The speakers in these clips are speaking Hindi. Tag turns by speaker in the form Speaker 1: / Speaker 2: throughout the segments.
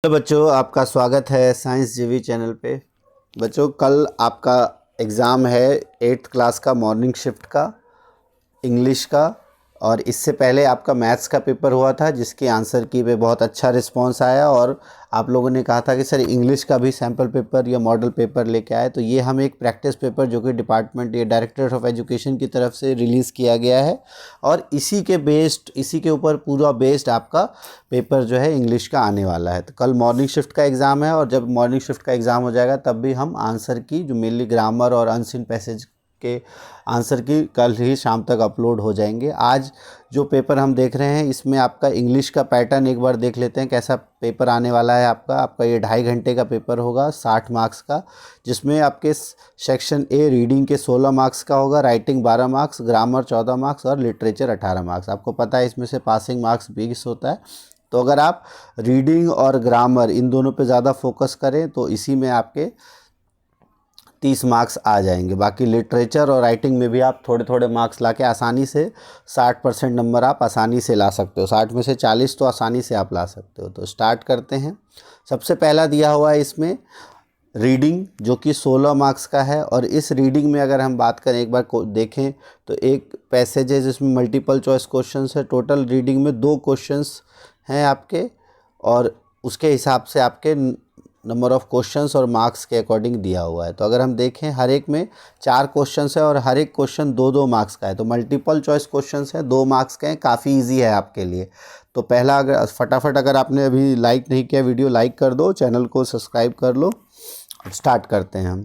Speaker 1: हेलो बच्चों, आपका स्वागत है साइंस जीवी चैनल पे। बच्चों, कल आपका एग्ज़ाम है 8th क्लास का मॉर्निंग शिफ्ट का, इंग्लिश का। और इससे पहले आपका मैथ्स का पेपर हुआ था जिसकी आंसर की पे बहुत अच्छा रिस्पांस आया। और आप लोगों ने कहा था कि सर इंग्लिश का भी सैम्पल पेपर या मॉडल पेपर लेके आए। तो ये हम एक प्रैक्टिस पेपर जो कि डिपार्टमेंट या डायरेक्टरेट ऑफ एजुकेशन की तरफ से रिलीज़ किया गया है, और इसी के ऊपर पूरा बेस्ड आपका पेपर जो है इंग्लिश का आने वाला है। तो कल मॉर्निंग शिफ्ट का एग्ज़ाम है, और जब मॉर्निंग शिफ्ट का एग्ज़ाम हो जाएगा तब भी हम आंसर की जो मेनली ग्रामर और अनसीन पैसेज के आंसर की कल ही शाम तक अपलोड हो जाएंगे। आज जो पेपर हम देख रहे हैं इसमें आपका इंग्लिश का पैटर्न एक बार देख लेते हैं कैसा पेपर आने वाला है। आपका ये 2.5 घंटे का पेपर होगा 60 मार्क्स का, जिसमें आपके सेक्शन ए रीडिंग के 16 मार्क्स का होगा, राइटिंग 12 मार्क्स, ग्रामर 14 मार्क्स और लिटरेचर 18 मार्क्स। आपको पता है इसमें से पासिंग मार्क्स 20 होता है। तो अगर आप रीडिंग और ग्रामर इन दोनों पे ज़्यादा फोकस करें तो इसी में आपके 30 मार्क्स आ जाएंगे। बाकी लिटरेचर और राइटिंग में भी आप थोड़े थोड़े मार्क्स लाके आसानी से 60% नंबर आप आसानी से ला सकते हो। 60 में से 40 तो आसानी से आप ला सकते हो। तो स्टार्ट करते हैं। सबसे पहला दिया हुआ है इसमें रीडिंग, जो कि 16 मार्क्स का है। और इस रीडिंग में अगर हम बात करें, एक बार देखें तो एक पैसेज है जिसमें मल्टीपल चॉइस क्वेश्चंस है। टोटल रीडिंग में 2 क्वेश्चंस हैं आपके, और उसके हिसाब से आपके नंबर ऑफ़ क्वेश्चंस और मार्क्स के अकॉर्डिंग दिया हुआ है। तो अगर हम देखें हर एक में 4 क्वेश्चंस है और हर एक क्वेश्चन 2-2 मार्क्स का है। तो मल्टीपल चॉइस क्वेश्चंस हैं, 2 मार्क्स के हैं, काफ़ी इजी है आपके लिए। तो पहला, अगर फटाफट अगर आपने अभी लाइक नहीं किया वीडियो लाइक कर दो, चैनल को सब्सक्राइब कर लो। स्टार्ट करते हैं हम।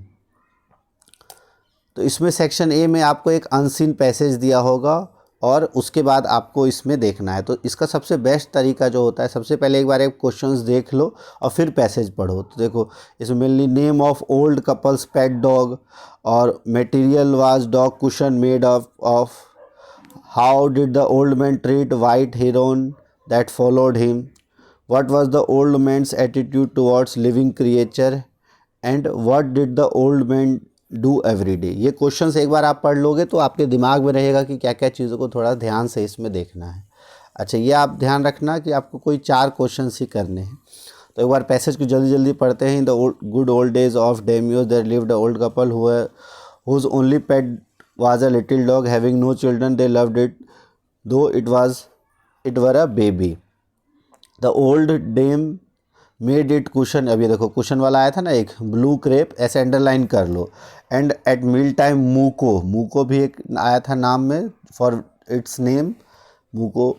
Speaker 1: तो इसमें सेक्शन ए में आपको एक अनसीन पैसेज दिया होगा, और उसके बाद आपको इसमें देखना है। तो इसका सबसे बेस्ट तरीका जो होता है, सबसे पहले एक बार एक क्वेश्चंस देख लो और फिर पैसेज पढ़ो। तो देखो इसमें mainly name of old couples pet dog, और material was dog cushion made of how did the old man treat white heron that followed him, what was the old man's attitude towards living creature, and what did the old man do every day। ये क्वेश्चंस एक बार आप पढ़ लोगे तो आपके दिमाग में रहेगा कि क्या क्या चीज़ों को थोड़ा ध्यान से इसमें देखना है। अच्छा, ये आप ध्यान रखना कि आपको कोई 4 क्वेश्चंस ही करने हैं। तो एक बार पैसेज को जल्दी जल्दी पढ़ते हैं। In the good old days of Demios there lived a old couple whose only pet was a little dog having no children they loved it though it were a baby। The old dame made it cushion, अभी देखो कुशन वाला आया था ना एक, ब्लू क्रेप, ऐसे अंडरलाइन कर लो। And at meal time Muko, Muko भी एक आया था नाम में, for its name Muko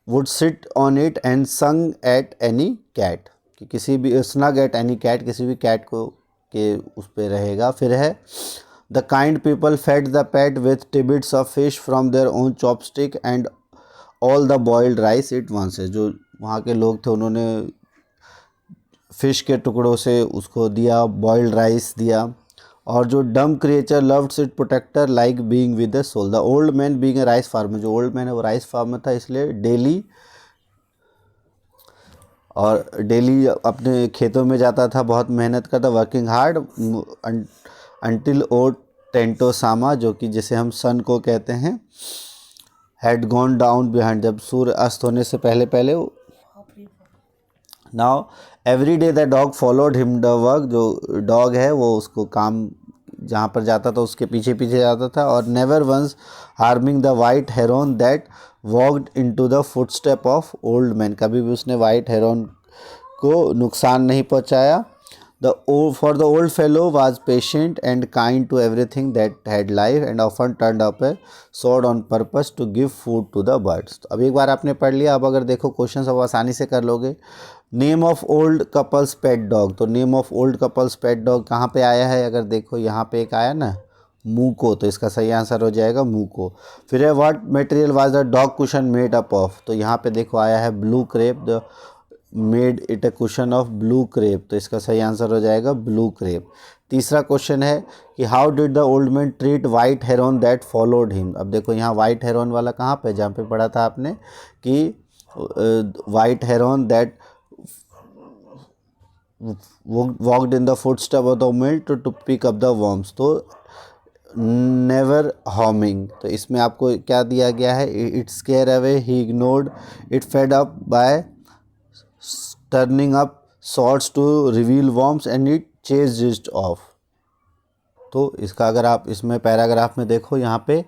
Speaker 1: would sit on it and sang at any cat, कि किसी भी स्नग एट एनी कैट, किसी भी कैट को के उस पर रहेगा। फिर है the kind people fed the pet with tidbits of fish from their own chopstick and all the boiled rice it once. जो वहाँ के लोग थे उन्होंने फ़िश के टुकड़ों से उसको दिया, बॉइल्ड राइस दिया। और जो dumb creature loved it protector like being with the soul. The old man being a rice farmer, जो ओल्ड मैन है वो राइस फार्मर था, इसलिए डेली अपने खेतों में जाता था, बहुत मेहनत करता, वर्किंग हार्ड अंटिल ओ टेंटोसामा, जो कि जिसे हम सन को कहते हैं, हैड गॉन डाउन बिहाइंड, जब सूर्य अस्त होने से पहले पहले। Now every day the dog followed him the work, जो डॉग है वो उसको काम जहाँ पर जाता था उसके पीछे पीछे जाता था। और never once harming the white heron that walked into the footstep of old man, कभी भी उसने वाइट हेरोन को नुकसान नहीं पहुँचाया। For the old fellow was patient and kind to everything that had life and often turned up a sword on purpose to give food to the birds। तो अब एक बार आपने पढ़ लिया, अब अगर देखो क्वेश्चन सब आसानी से कर लोगे। Name of old couples pet dog, तो name of old couples pet dog कहाँ पे आया है, अगर देखो यहाँ पे एक आया ना मूको, तो इसका सही आंसर हो जाएगा मूको। फिर है what material was the dog cushion made up of, तो यहाँ पे देखो आया है blue crepe, the made it a cushion of blue crepe, तो इसका सही आंसर हो जाएगा ब्लू क्रेप। तीसरा क्वेश्चन है कि how did the old man treat white heron that followed him. अब देखो यहाँ वाइट हेरोन वाला कहाँ पे, जहाँ पे पढ़ा था आपने कि white heron that walked in the footstep of the mill to pick up the worms, तो नेवर हॉर्मिंग। तो इसमें आपको क्या दिया गया है, it scare away he ignored it fed up by turning up sorts to reveal worms and it chased off. तो इसका अगर आप इसमें पैराग्राफ में देखो यहाँ पे,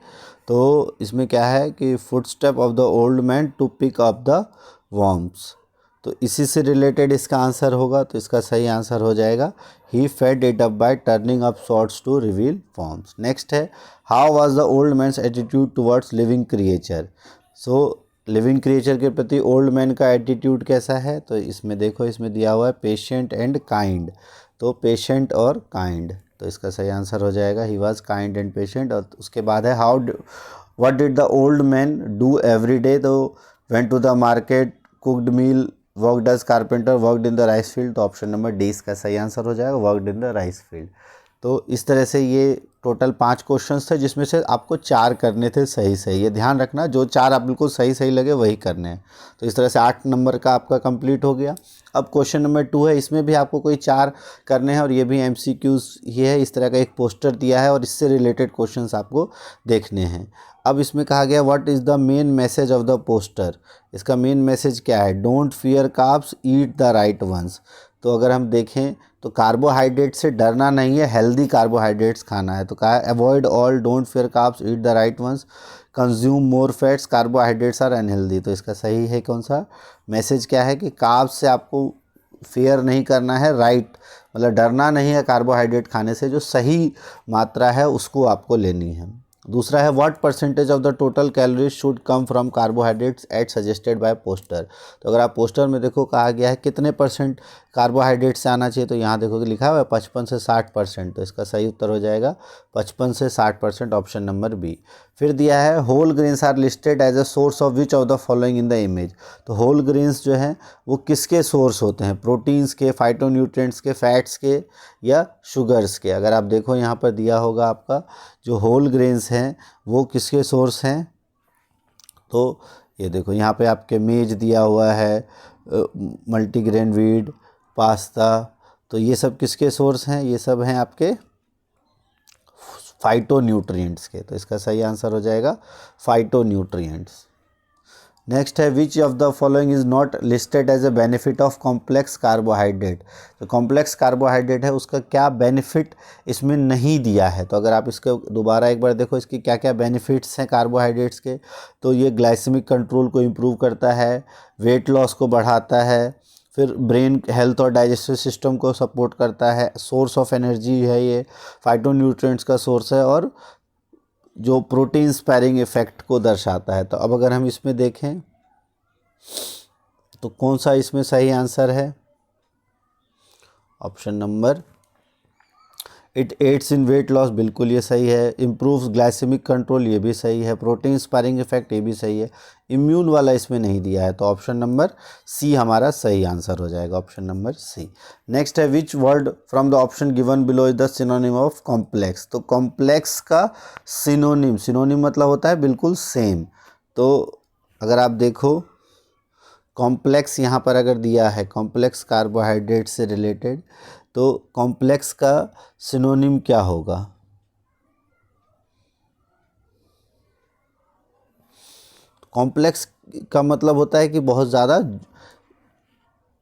Speaker 1: तो इसमें क्या है कि footstep of the old man to pick up the worms, तो इसी से रिलेटेड इसका आंसर होगा। तो इसका सही आंसर हो जाएगा he fed it up by turning up sorts to reveal worms. Next है how was the old man's attitude towards living creature. So living creature के प्रति ओल्ड मैन का एटीट्यूड कैसा है, तो इसमें देखो, इसमें दिया हुआ है पेशेंट एंड काइंड, तो पेशेंट और काइंड, तो इसका सही आंसर हो जाएगा he was kind and patient. और उसके बाद है how what did the old man do every day, तो went to the market, cooked meal, worked as carpenter, worked in the rice field, तो ऑप्शन नंबर डी इसका सही आंसर हो जाएगा, worked in the rice field. तो इस तरह से ये टोटल 5 क्वेश्चंस थे, जिसमें से आपको 4 करने थे सही सही। ये ध्यान रखना, जो 4 आप बिल्कुल सही सही लगे वही करने हैं। तो इस तरह से 8 नंबर का आपका कंप्लीट हो गया। अब क्वेश्चन नंबर 2 है, इसमें भी आपको कोई 4 करने हैं और ये भी MCQs ही है। इस तरह का एक पोस्टर दिया है और इससे रिलेटेड क्वेश्चंस आपको देखने हैं। अब इसमें कहा गया what is the main message of the poster. इसका मेन मैसेज क्या है, don't fear carbs, eat the right ones. तो अगर हम देखें तो कार्बोहाइड्रेट से डरना नहीं है, हेल्दी कार्बोहाइड्रेट्स खाना है। तो कहा है avoid all, don't fear carbs, eat the right ones, consume more fats, carbohydrates are unhealthy. तो इसका सही है कौन सा, मैसेज क्या है कि कार्ब्स से आपको फेयर नहीं करना है, राइट मतलब डरना नहीं है कार्बोहाइड्रेट खाने से, जो सही मात्रा है उसको आपको लेनी है। दूसरा है what percentage of the total calories should come from carbohydrates at suggested by poster. तो अगर आप पोस्टर में देखो कहा गया है कितने % कार्बोहाइड्रेट से आना चाहिए, तो यहाँ देखो कि लिखा हुआ है 55 से 60%, तो इसका सही उत्तर हो जाएगा 55 से 60%, ऑप्शन नंबर बी। फिर दिया है whole grains are listed as a source of which of the following in the image. तो होल ग्रेन्स जो हैं वो किसके सोर्स होते हैं, प्रोटीन्स के, फाइटोन्यूट्रिएंट्स के, फैट्स के या शुगर्स के। अगर आप देखो यहाँ पर दिया होगा आपका जो होल ग्रेन्स हैं वो किसके सोर्स हैं, तो ये देखो यहाँ पे आपके मेज दिया हुआ है, मल्टीग्रेन व्हीट, पास्ता, तो ये सब किसके सोर्स हैं, ये सब हैं आपके फाइटोन्यूट्रिएंट्स के। तो इसका सही आंसर हो जाएगा फाइटोन्यूट्रिएंट्स। नेक्स्ट है which of the following is not listed as a benefit of complex carbohydrate. तो कॉम्प्लेक्स कार्बोहाइड्रेट है उसका क्या बेनिफिट इसमें नहीं दिया है। तो अगर आप इसको दोबारा एक बार देखो इसकी क्या क्या बेनिफिट्स हैं कार्बोहाइड्रेट्स के, तो ये ग्लाइसेमिक कंट्रोल को इम्प्रूव करता है, वेट लॉस को बढ़ाता है, फिर ब्रेन हेल्थ और डाइजेस्टिव सिस्टम को सपोर्ट करता है, सोर्स ऑफ एनर्जी है, ये फाइटोन्यूट्रिएंट्स का सोर्स है, और जो प्रोटीन स्पैरिंग इफेक्ट को दर्शाता है। तो अब अगर हम इसमें देखें तो कौन सा इसमें सही आंसर है, option number it adds in weight loss, बिल्कुल ये सही है। इम्प्रूव्स ग्लाइसेमिक कंट्रोल, ये भी सही है। प्रोटीन स्पैरिंग इफेक्ट, ये भी सही है। इम्यून वाला इसमें नहीं दिया है, तो ऑप्शन नंबर सी हमारा सही आंसर हो जाएगा, ऑप्शन नंबर सी। नेक्स्ट है which word from the option given below is the synonym of complex. तो कॉम्प्लेक्स का सिनोनिम, सिनोनिम मतलब होता है बिल्कुल सेम। तो अगर आप देखो कॉम्प्लेक्स यहाँ पर अगर दिया है कॉम्प्लेक्स कार्बोहाइड्रेट से रिलेटेड, तो कॉम्प्लेक्स का सिनोनिम क्या होगा, कॉम्प्लेक्स का मतलब होता है कि बहुत ज़्यादा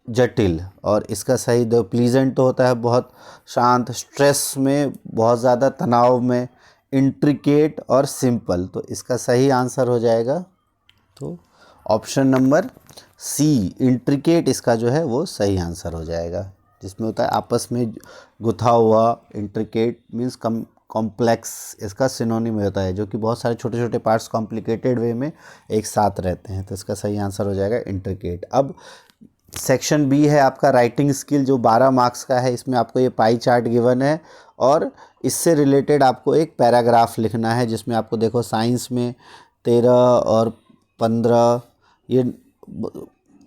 Speaker 1: जटिल, और इसका सही दो प्लीजेंट तो होता है बहुत शांत, स्ट्रेस में, बहुत ज़्यादा तनाव में, इंट्रिकेट और सिंपल। तो इसका सही आंसर हो जाएगा तो ऑप्शन नंबर सी, इंट्रिकेट इसका जो है वो सही आंसर हो जाएगा, जिसमें होता है आपस में गुथा हुआ। इंट्रिकेट मीन्स कॉम्प्लेक्स इसका सिनोनिम होता है, जो कि बहुत सारे छोटे छोटे पार्ट्स कॉम्प्लिकेटेड वे में एक साथ रहते हैं। तो इसका सही आंसर हो जाएगा इंट्रिकेट। अब सेक्शन बी है आपका राइटिंग स्किल, जो 12 मार्क्स का है। इसमें आपको ये पाई चार्ट गिवन है और इससे रिलेटेड आपको एक पैराग्राफ लिखना है, जिसमें आपको देखो साइंस में 13 और 15 ये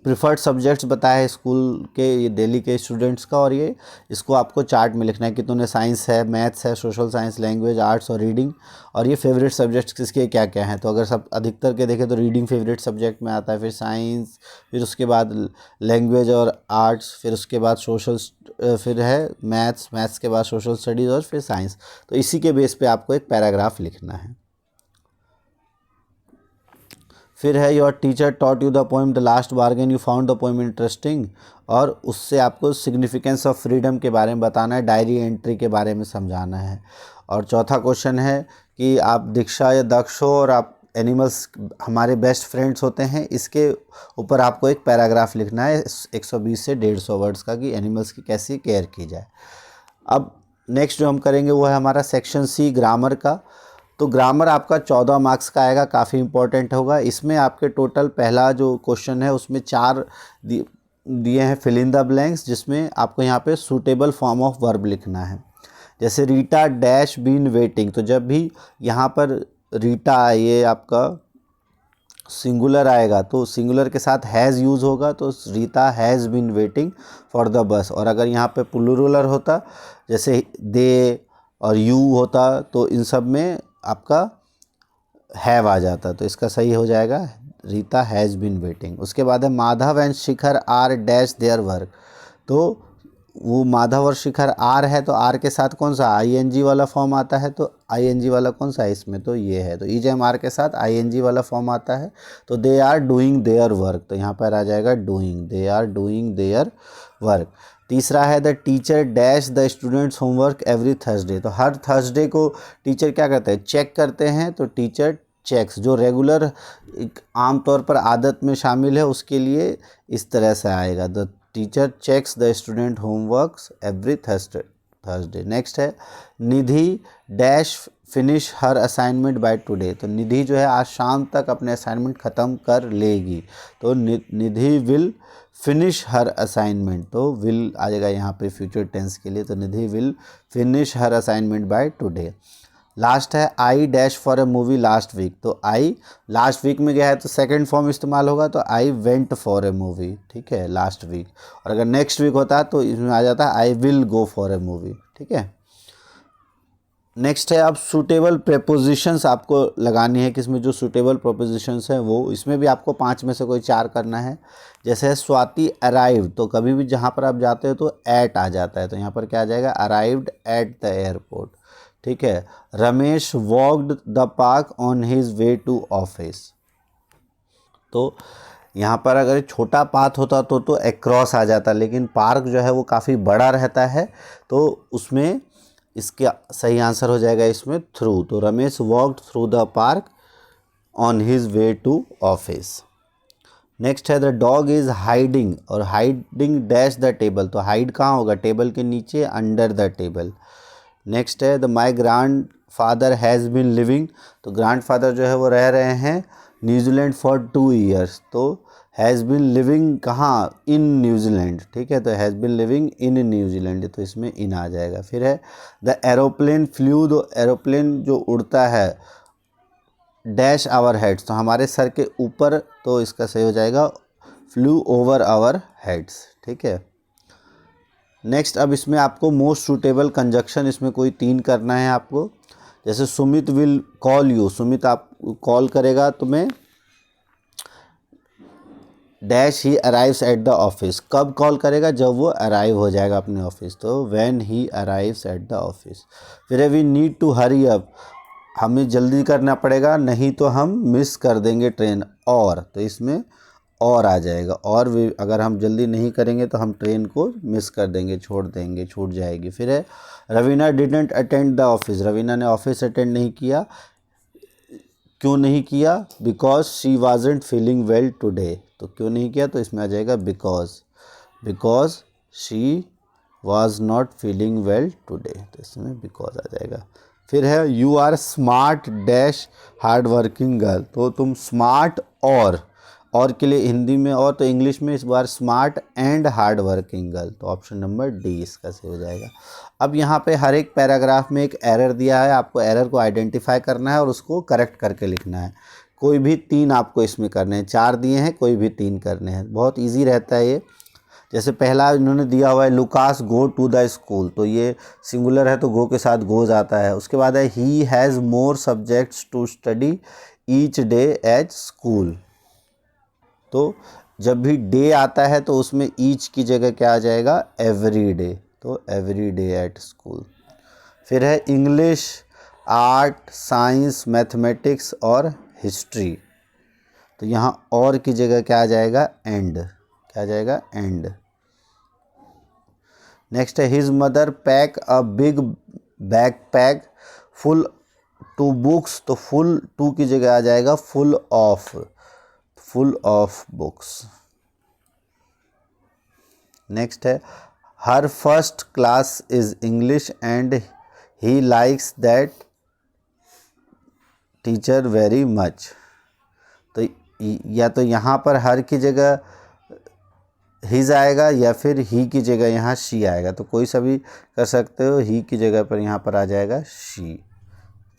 Speaker 1: प्रिफर्ड सब्जेक्ट्स बताया है स्कूल के, ये दिल्ली के स्टूडेंट्स का, और ये इसको आपको चार्ट में लिखना है कि तुमने साइंस है, मैथ्स है, सोशल साइंस, लैंग्वेज, आर्ट्स और रीडिंग, और ये फेवरेट सब्जेक्ट्स किसके क्या क्या हैं। तो अगर सब अधिकतर के देखें तो रीडिंग फेवरेट सब्जेक्ट में आता है, फिर साइंस, फिर उसके बाद लैंग्वेज और आर्ट्स, फिर उसके बाद सोशल, फिर है मैथ्स, मैथ्स के बाद सोशल स्टडीज़ और फिर साइंस। तो इसी के बेस पे आपको एक पैराग्राफ लिखना है। फिर है your teacher taught you the poem the last bargain you found the poem interesting, और उससे आपको सिग्निफिकेंस ऑफ फ्रीडम के बारे में बताना है, डायरी एंट्री के बारे में समझाना है। और चौथा क्वेश्चन है कि आप दीक्षा या दक्ष हो और आप एनिमल्स हमारे बेस्ट फ्रेंड्स होते हैं, इसके ऊपर आपको एक पैराग्राफ लिखना है 120 से 150 वर्ड्स का, कि एनिमल्स की कैसी केयर की जाए। अब नेक्स्ट जो हम करेंगे वो है हमारा सेक्शन सी ग्रामर का। तो ग्रामर आपका 14 मार्क्स का आएगा, काफ़ी इंपॉर्टेंट होगा। इसमें आपके टोटल पहला जो क्वेश्चन है उसमें 4 दिए हैं फिल इन द ब्लैंक्स, जिसमें आपको यहाँ पे सूटेबल फॉर्म ऑफ वर्ब लिखना है। जैसे रीटा डैश बीन वेटिंग, तो जब भी यहाँ पर रीटा ये आपका सिंगुलर आएगा तो सिंगुलर के साथ हैज़ यूज़ होगा, तो Rita has been waiting for the bus. और अगर यहाँ पे प्लूरल होता जैसे दे और यू होता तो इन सब में आपका हैव आ जाता, तो इसका सही हो जाएगा रीता हैज़ बीन वेटिंग। उसके बाद है Madhav and Shikhar are dash their work, तो वो माधव और शिखर आर है तो आर के साथ कौन सा आईएनजी वाला फॉर्म आता है, तो आईएनजी वाला कौन सा है इसमें, तो ये है। तो ईजेएमआर के साथ आईएनजी वाला फॉर्म आता है, तो they are doing their work, तो यहाँ पर आ जाएगा doing, they are doing their work. तीसरा है the teacher dash the students homework every Thursday, तो हर थर्सडे को टीचर क्या करते हैं, चेक करते हैं, तो टीचर चेक्स, जो रेगुलर आमतौर पर आदत में शामिल है उसके लिए इस तरह से आएगा, the teacher checks the student homeworks every Thursday. Next है Nidhi dash finish her assignment by today, तो निधि जो है आज शाम तक अपने असाइनमेंट ख़त्म कर लेगी, तो Nidhi will finish her assignment, तो विल आ जाएगा यहाँ पे फ्यूचर टेंस के लिए, तो Nidhi will finish her assignment by today. Last है I dash for a movie last week, तो आई लास्ट वीक में गया है तो सेकंड फॉर्म इस्तेमाल होगा, तो I went for a movie, ठीक है, लास्ट वीक। और अगर नेक्स्ट वीक होता है तो इसमें आ जाता है I will go for a movie, ठीक है। नेक्स्ट है अब सूटेबल प्रेपोजिशंस आपको लगानी है, किसमें जो सूटेबल प्रेपोजिशंस हैं वो, इसमें भी आपको 5 में से कोई 4 करना है। जैसे है स्वाति अराइव्ड, तो कभी भी जहाँ पर आप जाते हो तो एट आ जाता है, तो यहाँ पर क्या आ जाएगा अराइव्ड एट द एयरपोर्ट, ठीक है। Ramesh walked the park on his way to office, तो यहाँ पर अगर छोटा पाथ होता तो अक्रॉस आ जाता, लेकिन पार्क जो है वो काफ़ी बड़ा रहता है, तो उसमें इसका सही आंसर हो जाएगा इसमें थ्रू, तो Ramesh walked through the park on his way to office. Next है द डॉग इज़ हाइडिंग, और हाइडिंग डैश द टेबल, तो हाइड कहाँ होगा, टेबल के नीचे, अंडर द टेबल। नेक्स्ट है the my grandfather has been living, तो ग्रांड फादर जो है वो रह रहे हैं न्यूजीलैंड फॉर 2 ईयर्स, तो हैज़ बिन लिविंग कहाँ, इन न्यूजीलैंड, ठीक है, तो has been living in New Zealand, तो इसमें इन आ जाएगा। फिर है द एरोप्लेन फ्लू, तो एरोप्लेन जो उड़ता है डैश आवर हेड्स, तो हमारे सर के ऊपर, तो इसका सही हो जाएगा फ्लू ओवर आवर हेड्स, ठीक है। नेक्स्ट अब इसमें आपको मोस्ट सूटेबल कंजक्शन इसमें कोई 3 करना है आपको। जैसे Sumit will call you, Sumit आप कॉल करेगा तुम्हें, dash he arrives at the office, कब कॉल करेगा, जब वो अराइव हो जाएगा अपने ऑफिस, तो when he arrives at the office. फिर है we need to hurry up, हमें जल्दी करना पड़ेगा नहीं तो हम मिस कर देंगे ट्रेन, और तो इसमें और आ जाएगा, और भी अगर हम जल्दी नहीं करेंगे तो हम ट्रेन को मिस कर देंगे, छोड़ देंगे, छूट जाएगी। फिर है Raveena didn't attend the office, Raveena ने ऑफिस अटेंड नहीं किया, क्यों नहीं किया, because she wasn't feeling well today, तो क्यों नहीं किया, तो इसमें आ जाएगा because she was not feeling well today, तो इसमें बिकॉज आ जाएगा। फिर है you are smart dash hard working girl, तो तुम स्मार्ट और के लिए हिंदी में और, तो इंग्लिश में इस बार smart and hard working girl, तो ऑप्शन नंबर डी इसका सही हो जाएगा। अब यहाँ पे हर एक पैराग्राफ में एक एरर दिया है, आपको एरर को आइडेंटिफाई करना है और उसको करेक्ट करके लिखना है। कोई भी 3 आपको इसमें करने हैं, 4 दिए हैं, कोई भी 3 करने हैं, बहुत ईजी रहता है ये। जैसे पहला इन्होंने दिया हुआ है Lucas go to the school, तो ये सिंगुलर है तो गो के साथ गोज आता है। उसके बाद है he has more subjects to study each day as school, तो जब भी डे आता है तो उसमें ईच की जगह क्या आ जाएगा एवरी डे, तो एवरी डे एट स्कूल। फिर है इंग्लिश, आर्ट, साइंस, मैथमेटिक्स और हिस्ट्री, तो यहाँ और की जगह क्या आ जाएगा, एंड, क्या आ जाएगा, एंड। नेक्स्ट है his mother pack a big backpack full to books, तो फुल टू की जगह आ जाएगा फुल ऑफ बुक्स। नेक्स्ट है her first class is English and he likes that teacher very much. तो या तो यहाँ पर हर की जगह हिज आएगा या फिर ही की जगह यहाँ शी आएगा, तो कोई सा भी कर सकते हो। ही की जगह पर यहाँ पर आ जाएगा शी।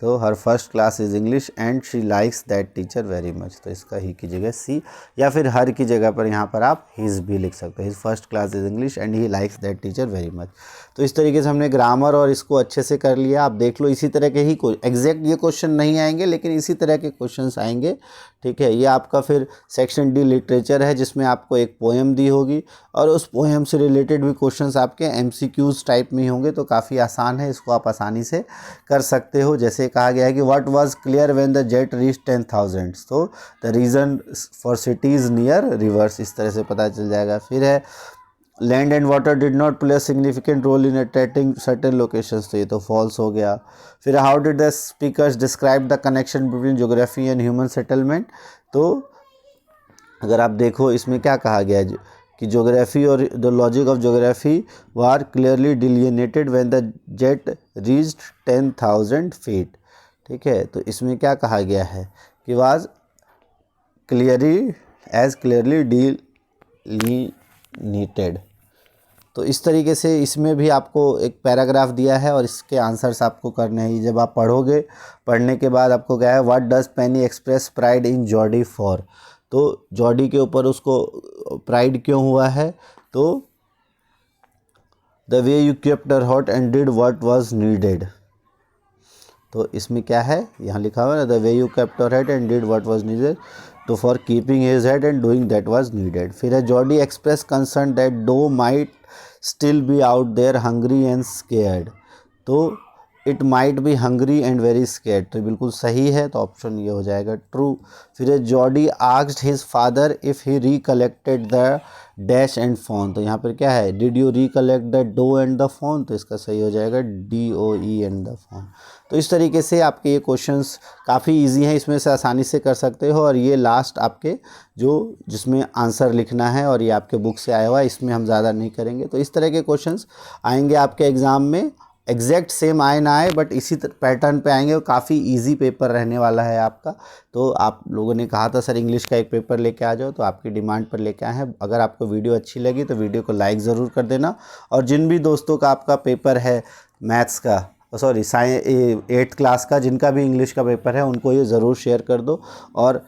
Speaker 1: तो her first class is English and she likes that teacher very much, तो इसका ही की जगह सी, या फिर हर की जगह पर यहाँ पर आप हिज भी लिख सकते हो। His first class is English and he likes that teacher very much. तो इस तरीके से हमने ग्रामर और इसको अच्छे से कर लिया। आप देख लो इसी तरह के ही एग्जैक्ट ये क्वेश्चन नहीं आएंगे, लेकिन इसी तरह के क्वेश्चंस आएंगे, ठीक है। ये आपका फिर सेक्शन डी लिटरेचर है, जिसमें आपको एक पोएम दी होगी और उस पोएम से रिलेटेड भी क्वेश्चंस आपके एमसीक्यूज टाइप में होंगे, तो काफ़ी आसान है, इसको आप आसानी से कर सकते हो। जैसे कहा गया है कि what was clear when the jet reach 10,000, तो the reason for cities near rivers, इस तरह से पता चल जाएगा। फिर है land and water did not play significant role in attracting certain locations, तो ये तो फॉल्स हो गया। फिर how did the speakers describe the connection between geography and human settlement, तो अगर आप देखो इसमें क्या कहा गया है कि ज्योग्राफी और the logic of geography were clearly delineated when the jet reached 10,000 feet, ठीक है। तो इसमें क्या कहा गया है कि वाज क्लियरली डिलिनेटेड। तो इस तरीके से इसमें भी आपको एक पैराग्राफ दिया है और इसके आंसर्स आपको करने हैं। जब आप पढ़ोगे, पढ़ने के बाद आपको क्या है, what does Penny express pride in Jody for, तो जॉडी के ऊपर उसको प्राइड क्यों हुआ है, तो the way you kept her hot and did what was needed, तो इसमें क्या है, यहाँ लिखा हुआ है ना, the way you kept her head and did what was needed, तो for keeping his head and doing that was needed. फिर है Jody express concern that dough might still be out there hungry and scared, तो it might be hungry and very scared, तो बिल्कुल सही है, तो ऑप्शन ये हो जाएगा ट्रू। फिर है Jodie asked his father if he recollected the dash and phone, तो यहाँ पर क्या है, did you recollect the dough and the phone, तो इसका सही हो जाएगा DOE एंड द फोन। तो इस तरीके से आपके ये क्वेश्चंस काफ़ी इजी हैं, इसमें से आसानी से कर सकते हो। और ये लास्ट आपके जिसमें आंसर लिखना है और ये आपके बुक से आया हुआ है, इसमें हम ज़्यादा नहीं करेंगे। तो इस तरह के क्वेश्चंस आएंगे आपके एग्ज़ाम में, एग्जैक्ट सेम आए ना आए, बट इसी पैटर्न पे आएंगे और काफ़ी इजी पेपर रहने वाला है आपका। तो आप लोगों ने कहा था सर इंग्लिश का एक पेपर लेके आ जाओ, तो आपकी डिमांड पर लेके आए हैं। अगर आपको वीडियो अच्छी लगी तो वीडियो को लाइक ज़रूर कर देना, और जिन भी दोस्तों का आपका पेपर है मैथ्स का, सॉरी 8th क्लास का, जिनका भी इंग्लिश का पेपर है, उनको ये ज़रूर शेयर कर दो। और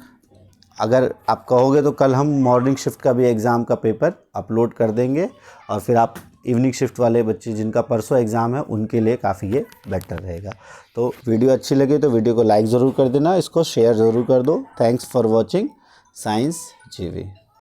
Speaker 1: अगर आप कहोगे तो कल हम मॉर्निंग शिफ्ट का भी एग्ज़ाम का पेपर अपलोड कर देंगे, और फिर आप इवनिंग शिफ्ट वाले बच्चे जिनका परसों एग्ज़ाम है उनके लिए काफ़ी ये बेटर रहेगा। तो वीडियो अच्छी लगे तो वीडियो को लाइक ज़रूर कर देना, इसको शेयर ज़रूर कर दो। Thanks for watching science GV।